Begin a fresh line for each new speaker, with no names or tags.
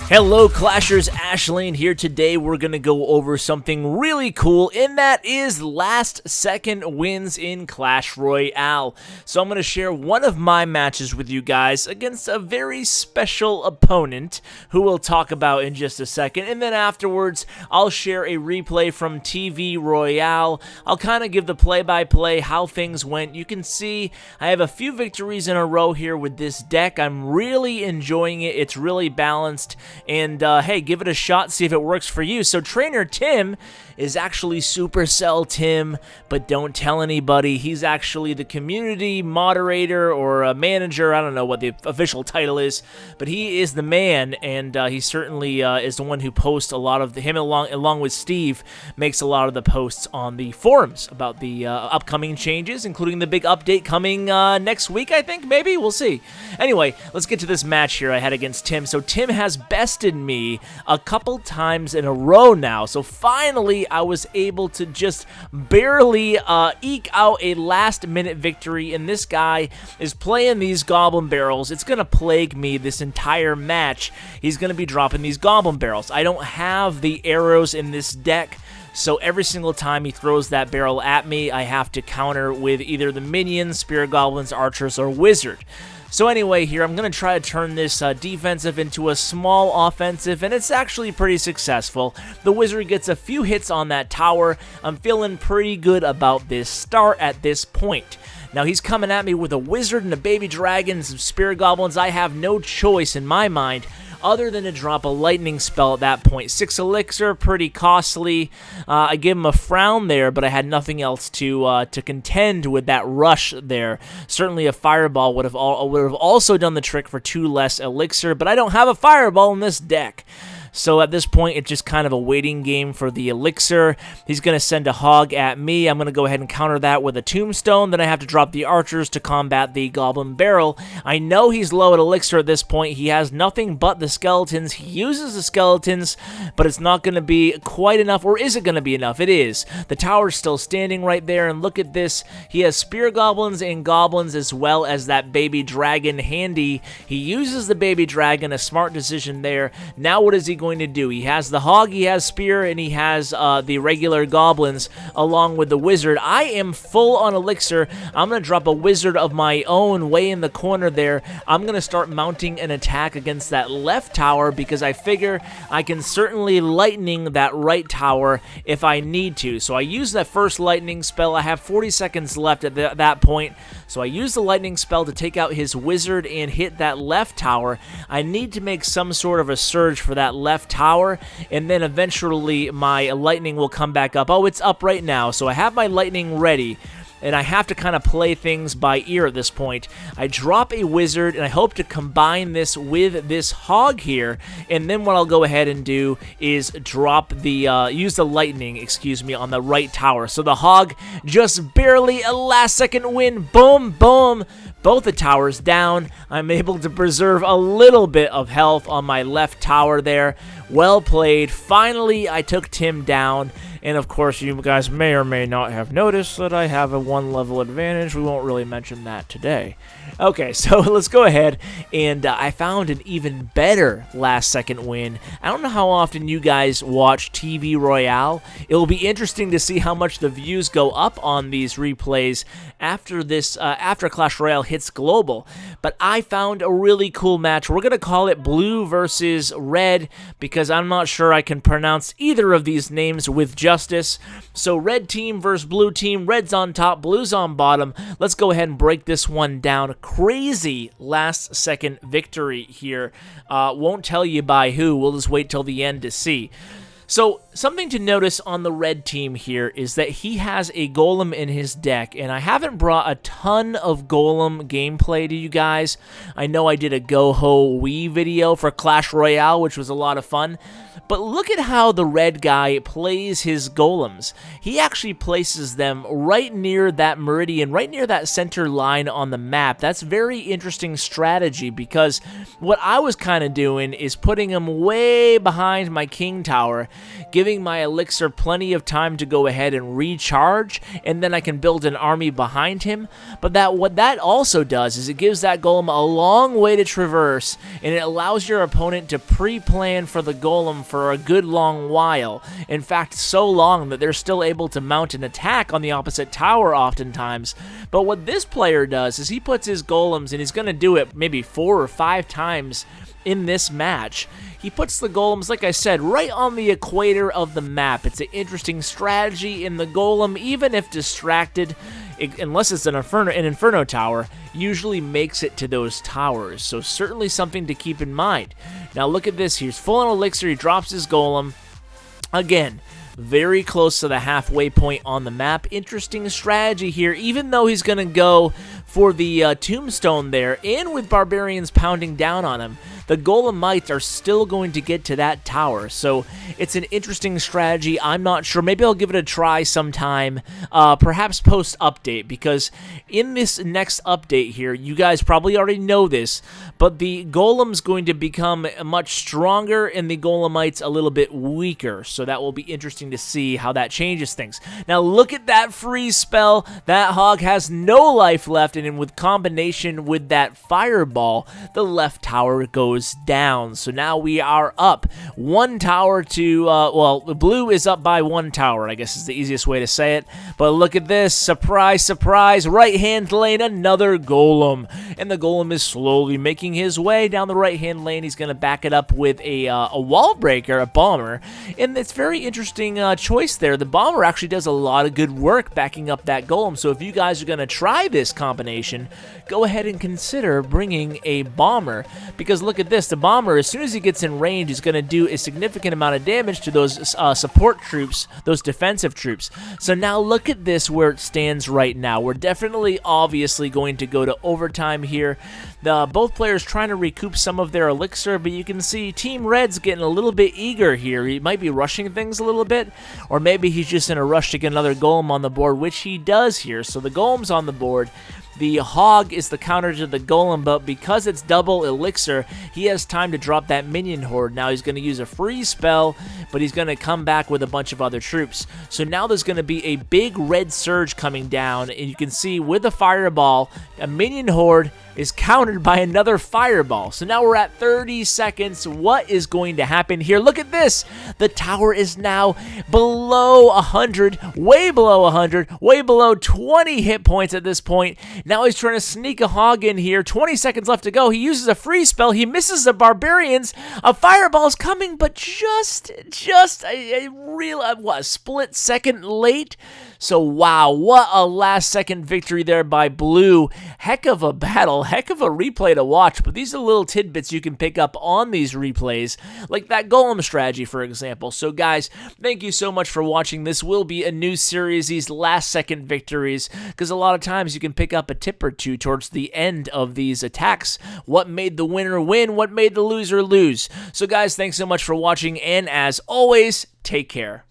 Hello Clashers, Ashlane here. Today we're going to go over something really cool, and that is last second wins in Clash Royale. So I'm going to share one of my matches with you guys against a very special opponent who we'll talk about in just a second, and then afterwards I'll share a replay from TV Royale. I'll kind of give the play-by-play how things went. You can see I have a few victories in a row here with this deck. I'm really enjoying it. It's really balanced. And, hey, give it a shot, see if it works for you. So Trainer Tim is actually Supercell Tim, but don't tell anybody. He's actually the community moderator or a manager. I don't know what the official title is, but he is the man, and he certainly is the one who posts a lot of him along with Steve, makes a lot of the posts on the forums about the upcoming changes, including the big update coming next week, I think, maybe? We'll see. Anyway, let's get to this match here I had against Tim. So Tim has bested me a couple times in a row now, so finally I was able to just barely eke out a last-minute victory, and this guy is playing these goblin barrels. It's going to plague me this entire match. He's going to be dropping these goblin barrels. I don't have the arrows in this deck, so every single time he throws that barrel at me, I have to counter with either the minions, spirit goblins, archers, or wizard. So anyway, here I'm going to try to turn this defensive into a small offensive, and it's actually pretty successful. The wizard gets a few hits on that tower. I'm feeling pretty good about this start at this point. Now he's coming at me with a wizard and a baby dragon and some spirit goblins. I have no choice in my mind other than to drop a lightning spell at that point. 6 elixir, pretty costly. I gave him a frown there, but I had nothing else to contend with that rush there. Certainly a fireball would have also done the trick for 2 less elixir, but I don't have a fireball in this deck. So at this point, it's just kind of a waiting game for the elixir. He's going to send a hog at me. I'm going to go ahead and counter that with a tombstone. Then I have to drop the archers to combat the goblin barrel. I know he's low at elixir at this point. He has nothing but the skeletons. He uses the skeletons, but it's not going to be quite enough. Or is it going to be enough? It is. The tower's still standing right there, and look at this. He has spear goblins and goblins as well as that baby dragon handy. He uses the baby dragon, a smart decision there. Now what is he going to do? He has the hog, he has spear, and he has the regular goblins along with the wizard. I am full on elixir. I'm going to drop a wizard of my own way in the corner there. I'm going to start mounting an attack against that left tower because I figure I can certainly lightning that right tower if I need to. So I use that first lightning spell. I have 40 seconds left at that point. So I use the lightning spell to take out his wizard and hit that left tower. I need to make some sort of a surge for that left tower, and then eventually my lightning will come back up. Oh, it's up right now, so I have my lightning ready, and I have to kind of play things by ear at this point. I drop a wizard, and I hope to combine this with this hog here, and then what I'll go ahead and do is drop the, use the lightning, excuse me, on the right tower. So the hog just barely a last-second win. Boom, boom. Both the towers down. I'm able to preserve a little bit of health on my left tower there. Well played. Finally, I took Tim down. And of course, you guys may or may not have noticed that I have a 1-level advantage. We won't really mention that today. Okay, so let's go ahead, and I found an even better last-second win. I don't know how often you guys watch TV Royale. It will be interesting to see how much the views go up on these replays after this, after Clash Royale hits global. But I found a really cool match. We're gonna call it Blue versus Red because I'm not sure I can pronounce either of these names with justice. So Red team versus Blue team. Red's on top, Blue's on bottom. Let's go ahead and break this one down. Crazy last-second victory here. Won't tell you by who. We'll just wait till the end to see. So, something to notice on the red team here is that he has a Golem in his deck, and I haven't brought a ton of Golem gameplay to you guys. I know I did a Go-Ho-Wee video for Clash Royale, which was a lot of fun, but look at how the red guy plays his Golems. He actually places them right near that meridian, right near that center line on the map. That's very interesting strategy because what I was kind of doing is putting them way behind my king tower giving my elixir plenty of time to go ahead and recharge, and then I can build an army behind him. But what that also does is it gives that golem a long way to traverse, and it allows your opponent to pre-plan for the golem for a good long while. In fact, so long that they're still able to mount an attack on the opposite tower oftentimes. But what this player does is he puts his golems, and he's going to do it maybe 4 or 5 times in this match. He puts the golems, like I said, right on the equator of the map. It's an interesting strategy, and the golem, even if distracted, unless it's an inferno tower, usually makes it to those towers. So certainly something to keep in mind. Now look at this. He's full on elixir. He drops his golem. Again, very close to the halfway point on the map. Interesting strategy here, even though he's going to go for the tombstone there, and with barbarians pounding down on him, the golemites are still going to get to that tower. So it's an interesting strategy. I'm not sure. Maybe I'll give it a try sometime, perhaps post-update, because in this next update here, you guys probably already know this, but the golem's going to become much stronger and the golemites a little bit weaker. So that will be interesting to see how that changes things. Now look at that freeze spell. That hog has no life left, and with combination with that fireball, the left tower goes down. So now we are up 1 tower to, well, the blue is up by 1 tower, I guess is the easiest way to say it. But look at this. Surprise, surprise. Right-hand lane, another golem. And the golem is slowly making his way down the right-hand lane. He's going to back it up with a wall breaker, a bomber. And it's very interesting choice there. The bomber actually does a lot of good work backing up that golem. So if you guys are going to try this combination, go ahead and consider bringing a bomber, because look at this. The bomber, as soon as he gets in range, is going to do a significant amount of damage to those support troops, those defensive troops. So now look at this where it stands right now. We're definitely obviously going to go to overtime here. Both players trying to recoup some of their elixir, but you can see Team Red's getting a little bit eager here. He might be rushing things a little bit, or maybe he's just in a rush to get another golem on the board, which he does here. So the golem's on the board. The hog is the counter to the golem, but because it's double elixir, he has time to drop that minion horde. Now he's going to use a freeze spell, but he's going to come back with a bunch of other troops. So now there's going to be a big red surge coming down, and you can see with the fireball, a minion horde is countered by another fireball. So now we're at 30 seconds. What is going to happen here? Look at this. The tower is now below 100, way below 100, way below 20 hit points at this point. Now he's trying to sneak a hog in here. 20 seconds left to go. He uses a freeze spell. He misses the barbarians. A fireball is coming, but just a real, what, a split second late. So wow, what a last second victory there by blue. Heck of a battle, heck of a replay to watch, but these are little tidbits you can pick up on these replays, like that golem strategy, for example. So guys, thank you so much for watching. This will be a new series, these last second victories, because a lot of times you can pick up a tip or two towards the end of these attacks. What made the winner win? What made the loser lose? So guys, thanks so much for watching, and as always, take care.